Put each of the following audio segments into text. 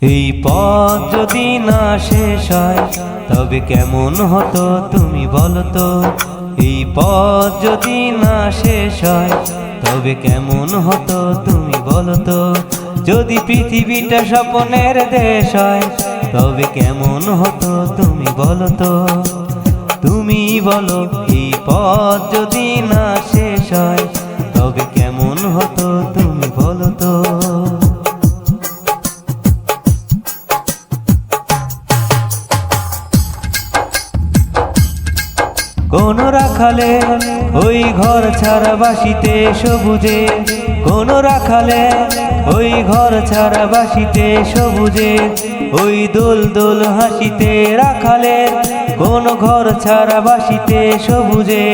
এই পথ যদি না শেষ হয় তবে কেমন হতো তুমি বলো তো। এই পথ যদি না শেষ হয় তবে কেমন হতো তুমি বলো তো। যদি পৃথিবীটা স্বপ্নের দেশ হয় তবে কেমন হতো তুমি বলো তো। তুমি বলো এই পথ যদি না শেষ হয় তবে কেমন হতো তুমি বলো তো। কোন রাখালে ওই ঘর ছাড়া বাসিতে সবুজে, কোন রাখালে ওই ঘর ছাড়া বাসিতে সবুজে, ওই দোল দোল হাসিতে রাখালে কোন ঘর ছাড়া বাসিতে সবুজে,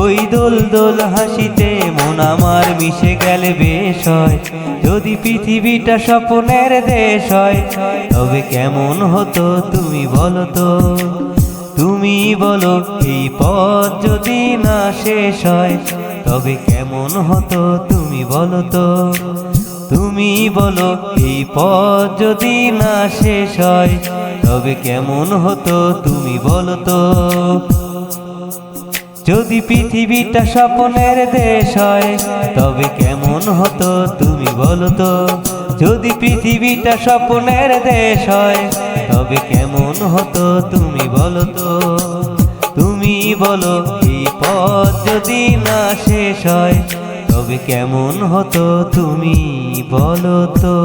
ওই দোল দোল হাসিতে মন আমার মিশে গেলে বেশ হয়। যদি পৃথিবীটা স্বপ্নের দেশ হয় তবে কেমন হতো তুমি বলো তো। তুমি বলো এই পথ যদি না শেষ হয় তবে কেমন হতো তুমি বলো তো। তুমি বলো এই পথ যদি না শেষ হয় তবে কেমন হতো তুমি বলো তো। যদি পৃথিবীটা স্বপ্নের দেশ হয় তবে কেমন হতো তুমি বলো তো। যদি পৃথিবীটা স্বপ্নের দেশ হয় তবে কেমন হতো তুমি বলো তো। তুমি বলো এই পথ যদি না শেষ হয় তবে কেমন হতো তুমি বলো তো।